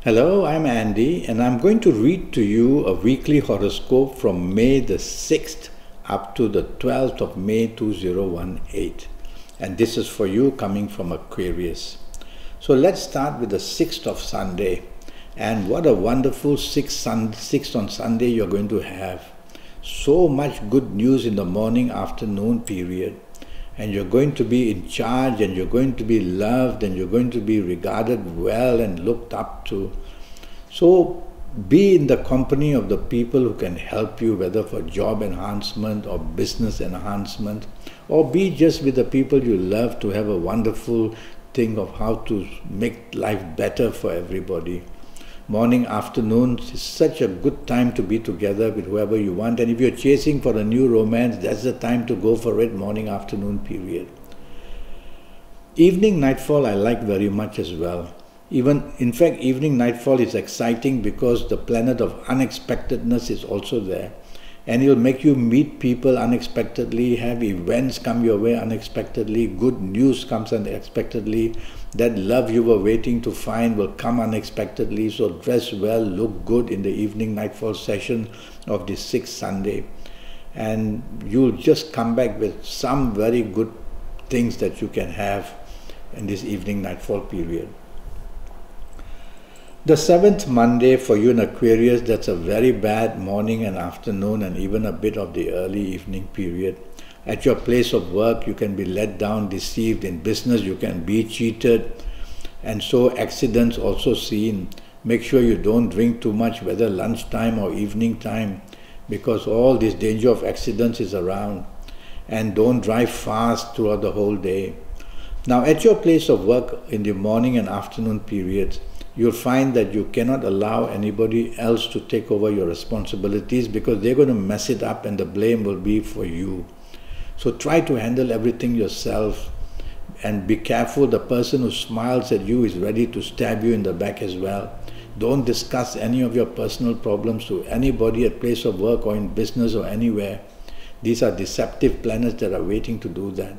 Hello, I'm Andy, and I'm going to read to you a weekly horoscope from May the 6th up to the 12th of May 2018. And this is for you coming from Aquarius. So let's start with the 6th of Sunday. And what a wonderful 6th on Sunday you're going to have. So much good news in the morning, afternoon period. And you're going to be in charge, and you're going to be loved, and you're going to be regarded well and looked up to. So be in the company of the people who can help you, whether for job enhancement or business enhancement, or be just with the people you love to have a wonderful thing of how to make life better for everybody. Morning, afternoon is such a good time to be together with whoever you want, and if you're chasing for a new romance, that's the time to go for it, morning, afternoon period. Evening nightfall I like very much as well. In fact, evening nightfall is exciting because the planet of unexpectedness is also there. And it'll make you meet people unexpectedly, have events come your way unexpectedly, good news comes unexpectedly, that love you were waiting to find will come unexpectedly. So dress well, look good in the evening nightfall session of the 6th Sunday. And you'll just come back with some very good things that you can have in this evening nightfall period. The 7th Monday for you in Aquarius, that's a very bad morning and afternoon and even a bit of the early evening period. At your place of work, you can be let down, deceived. In business, you can be cheated. And so accidents also seen. Make sure you don't drink too much, whether lunchtime or evening time, because all this danger of accidents is around. And don't drive fast throughout the whole day. Now, at your place of work in the morning and afternoon periods, you'll find that you cannot allow anybody else to take over your responsibilities because they're going to mess it up and the blame will be for you. So try to handle everything yourself and be careful. The person who smiles at you is ready to stab you in the back as well. Don't discuss any of your personal problems to anybody at place of work or in business or anywhere. These are deceptive planets that are waiting to do that.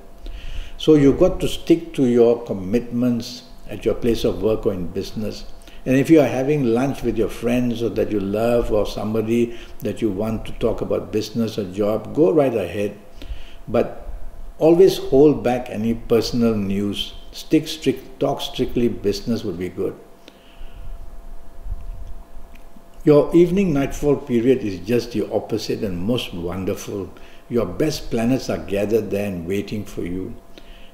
So you've got to stick to your commitments at your place of work or in business. And if you are having lunch with your friends or that you love or somebody that you want to talk about business or job, go right ahead. But always hold back any personal news. Talk strictly business would be good. Your evening nightfall period is just the opposite and most wonderful. Your best planets are gathered there and waiting for you.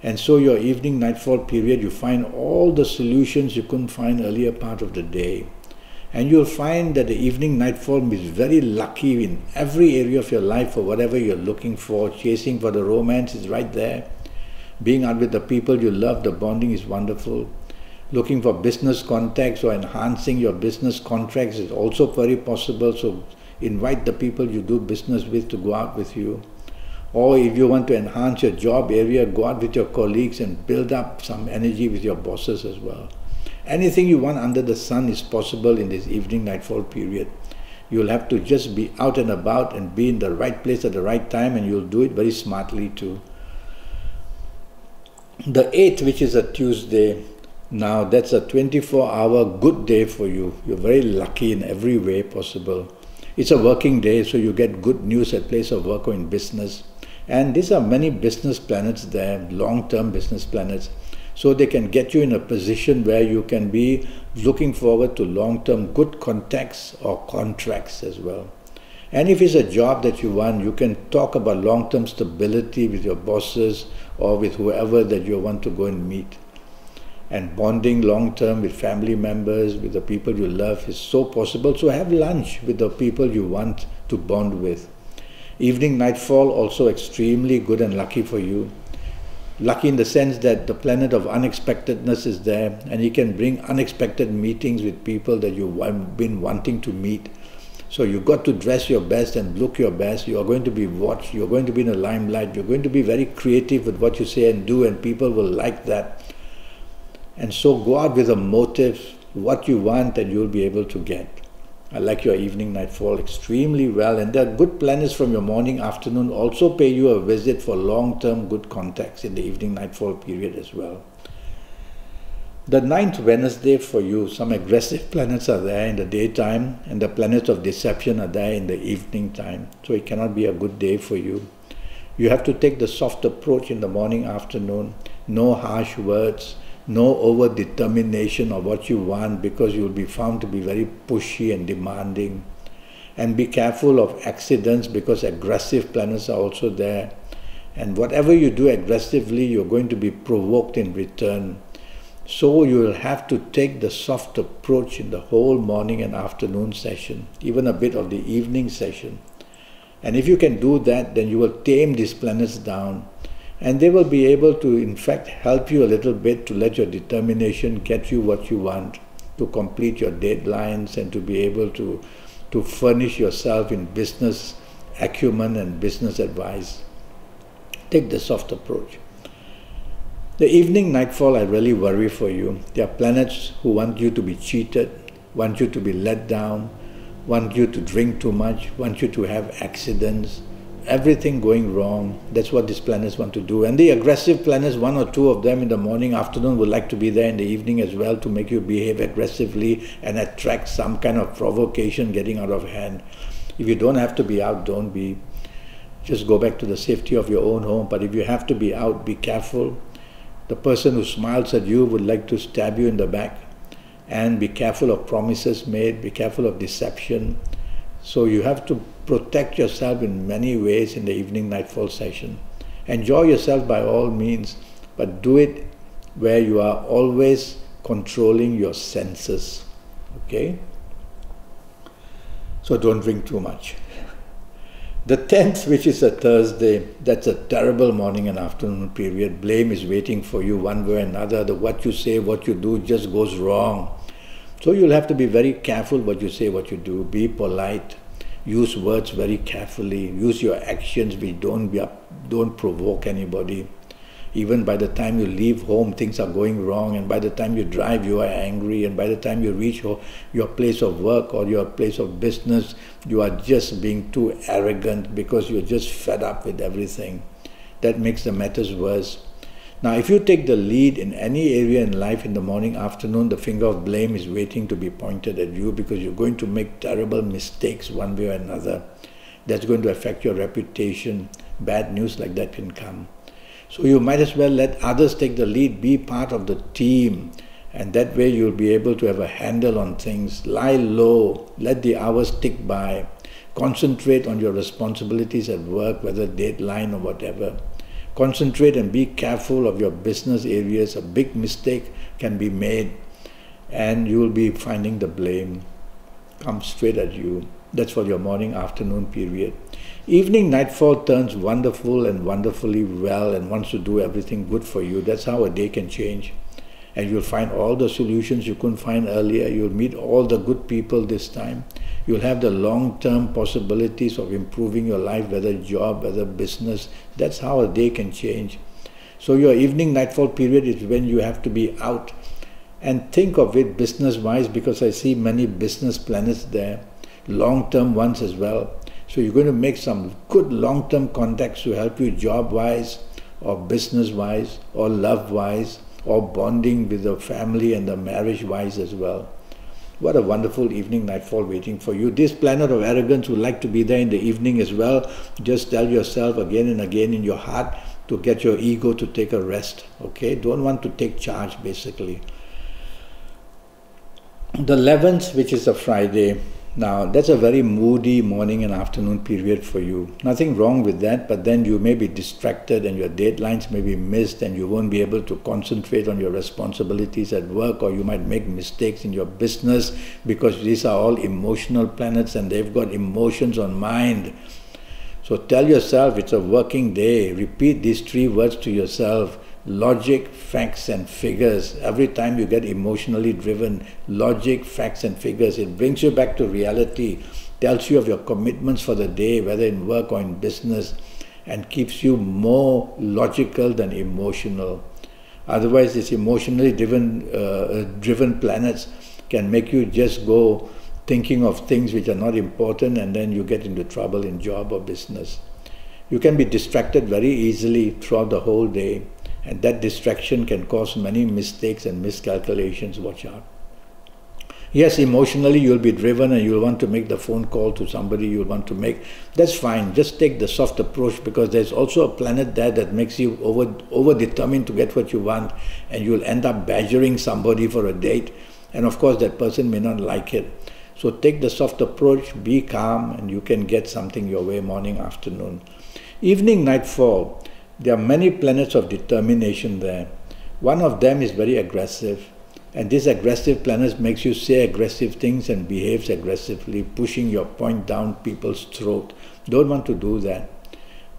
And so your evening nightfall period, you find all the solutions you couldn't find earlier part of the day. And you'll find that the evening nightfall is very lucky in every area of your life for whatever you're looking for. Chasing for the romance is right there. Being out with the people you love, the bonding is wonderful. Looking for business contacts or enhancing your business contracts is also very possible. So invite the people you do business with to go out with you. Or if you want to enhance your job area, go out with your colleagues and build up some energy with your bosses as well. Anything you want under the sun is possible in this evening nightfall period. You'll have to just be out and about and be in the right place at the right time, and you'll do it very smartly too. The 8th, which is a Tuesday, now that's a 24-hour good day for you. You're very lucky in every way possible. It's a working day, so you get good news at place of work or in business. And these are many business planets there, long-term business planets. So they can get you in a position where you can be looking forward to long-term good contacts or contracts as well. And if it's a job that you want, you can talk about long-term stability with your bosses or with whoever that you want to go and meet. And bonding long-term with family members, with the people you love is so possible. So have lunch with the people you want to bond with. Evening nightfall also extremely good and lucky for you. Lucky in the sense that the planet of unexpectedness is there, and you can bring unexpected meetings with people that you've been wanting to meet. So you've got to dress your best and look your best. You are going to be watched. You're going to be in the limelight. You're going to be very creative with what you say and do, and people will like that. And so go out with a motive, what you want, and you'll be able to get. I like your evening nightfall extremely well, and there are good planets from your morning, afternoon also pay you a visit for long-term good contacts in the evening nightfall period as well. The ninth Wednesday for you, some aggressive planets are there in the daytime and the planets of deception are there in the evening time. So it cannot be a good day for you. You have to take the soft approach in the morning, afternoon. No harsh words, no over-determination of what you want, because you will be found to be very pushy and demanding. And be careful of accidents, because aggressive planets are also there. And whatever you do aggressively, you're going to be provoked in return. So you will have to take the soft approach in the whole morning and afternoon session, even a bit of the evening session. And if you can do that, then you will tame these planets down. And they will be able to, in fact, help you a little bit to let your determination get you what you want, to complete your deadlines and to be able to furnish yourself in business acumen and business advice. Take the soft approach. The evening nightfall, I really worry for you. There are planets who want you to be cheated, want you to be let down, want you to drink too much, want you to have accidents, everything going wrong. That's what these planets want to do. And the aggressive planets, one or two of them in the morning, afternoon, would like to be there in the evening as well to make you behave aggressively and attract some kind of provocation getting out of hand. If you don't have to be out, don't be. Just go back to the safety of your own home. But if you have to be out, be careful. The person who smiles at you would like to stab you in the back. And be careful of promises made, be careful of deception. So you have to protect yourself in many ways in the evening nightfall session. Enjoy yourself by all means, but do it where you are always controlling your senses. Okay? So don't drink too much. The 10th, which is a Thursday, that's a terrible morning and afternoon period. Blame is waiting for you one way or another. What you say, what you do just goes wrong. So you'll have to be very careful what you say, what you do. Be polite. Use words very carefully. Use your actions. Don't provoke anybody. Even by the time you leave home, things are going wrong. And by the time you drive, you are angry. And by the time you reach your place of work or your place of business, you are just being too arrogant because you're just fed up with everything. That makes the matters worse. Now, if you take the lead in any area in life in the morning, afternoon, the finger of blame is waiting to be pointed at you because you're going to make terrible mistakes one way or another. That's going to affect your reputation. Bad news like that can come. So you might as well let others take the lead, be part of the team, and that way you'll be able to have a handle on things. Lie low, let the hours tick by, concentrate on your responsibilities at work, whether deadline or whatever. Concentrate and be careful of your business areas. A big mistake can be made and you will be finding the blame come straight at you. That's for your morning, afternoon period. Evening nightfall turns wonderful and wonderfully well and wants to do everything good for you. That's how a day can change. And you'll find all the solutions you couldn't find earlier. You'll meet all the good people this time. You'll have the long-term possibilities of improving your life, whether job, whether business. That's how a day can change. So your evening nightfall period is when you have to be out. And think of it business-wise, because I see many business planets there, long-term ones as well. So you're going to make some good long-term contacts to help you job-wise or business-wise or love-wise or bonding with the family and the marriage-wise as well. What a wonderful evening nightfall waiting for you. This planet of arrogance would like to be there in the evening as well. Just tell yourself again and again in your heart to get your ego to take a rest. Okay? Don't want to take charge basically. The 11th, which is a Friday. Now, that's a very moody morning and afternoon period for you. Nothing wrong with that, but then you may be distracted and your deadlines may be missed and you won't be able to concentrate on your responsibilities at work, or you might make mistakes in your business because these are all emotional planets and they've got emotions on mind. So tell yourself it's a working day. Repeat these 3 words to yourself. Logic, facts and figures. Every time you get emotionally driven, logic, facts and figures, it brings you back to reality, tells you of your commitments for the day, whether in work or in business, and keeps you more logical than emotional. Otherwise, these emotionally driven planets can make you just go thinking of things which are not important, and then you get into trouble in job or business. You can be distracted very easily throughout the whole day. And that distraction can cause many mistakes and miscalculations. Watch out. Yes, emotionally you'll be driven and you'll want to make the phone call to somebody you'll want to make. That's fine. Just take the soft approach, because there's also a planet there that makes you over determined to get what you want, and you'll end up badgering somebody for a date, and of course that person may not like it. So take the soft approach, be calm, and you can get something your way morning, afternoon. Evening, nightfall, there are many planets of determination there. One of them is very aggressive. And this aggressive planet makes you say aggressive things and behaves aggressively, pushing your point down people's throat. Don't want to do that,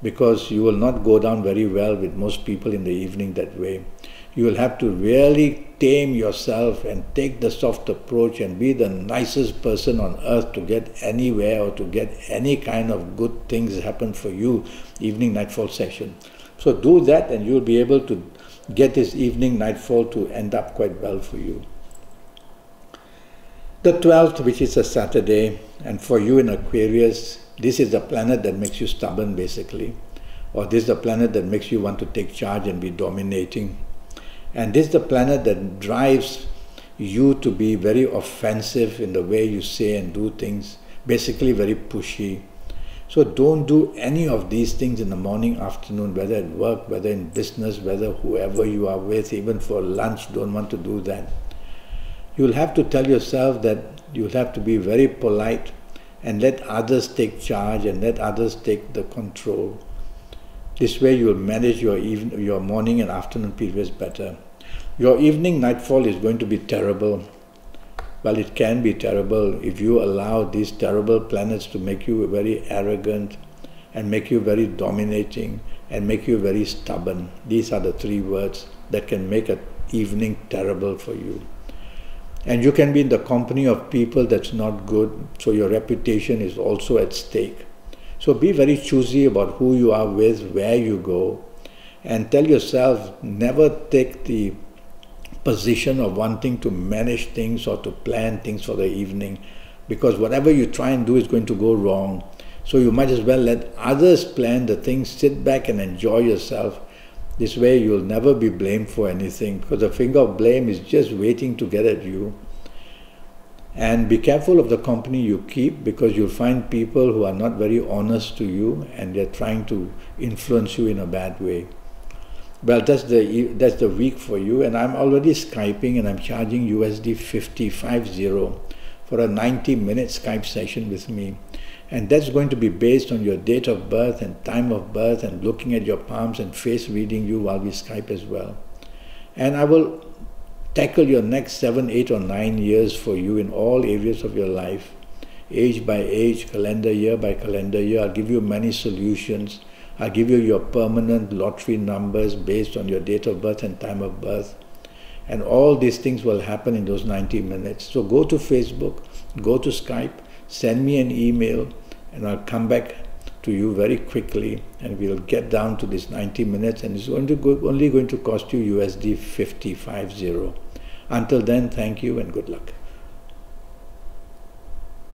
because you will not go down very well with most people in the evening that way. You will have to really tame yourself and take the soft approach and be the nicest person on earth to get anywhere or to get any kind of good things happen for you, evening nightfall session. So do that and you will be able to get this evening nightfall to end up quite well for you. The 12th, which is a Saturday, and for you in Aquarius, this is the planet that makes you stubborn basically, or this is the planet that makes you want to take charge and be dominating. And this is the planet that drives you to be very offensive in the way you say and do things, basically very pushy. So don't do any of these things in the morning, afternoon, whether at work, whether in business, whether whoever you are with, even for lunch, don't want to do that. You'll have to tell yourself that you'll have to be very polite and let others take charge and let others take the control. This way you will manage your morning and afternoon periods better. Your evening nightfall is going to be terrible. Well, it can be terrible if you allow these terrible planets to make you very arrogant and make you very dominating and make you very stubborn. These are the three words that can make an evening terrible for you. And you can be in the company of people that's not good, so your reputation is also at stake. So be very choosy about who you are with, where you go, and tell yourself never take the position of wanting to manage things or to plan things for the evening, because whatever you try and do is going to go wrong. So you might as well let others plan the things, sit back and enjoy yourself. This way you'll never be blamed for anything, because the finger of blame is just waiting to get at you. And be careful of the company you keep, because you'll find people who are not very honest to you and they're trying to influence you in a bad way. Well, that's the week for you, and I'm already Skyping and I'm charging USD 50 for a 90-minute Skype session with me. And that's going to be based on your date of birth and time of birth and looking at your palms and face reading you while we Skype as well. And I will tackle your next 7, 8 or 9 years for you in all areas of your life, age by age, calendar year by calendar year. I'll give you many solutions. I'll give you your permanent lottery numbers based on your date of birth and time of birth. And all these things will happen in those 90 minutes. So go to Facebook, go to Skype, send me an email, and I'll come back to you very quickly and we'll get down to this 90 minutes, and it's only going to cost you USD 50. Until then, thank you and good luck.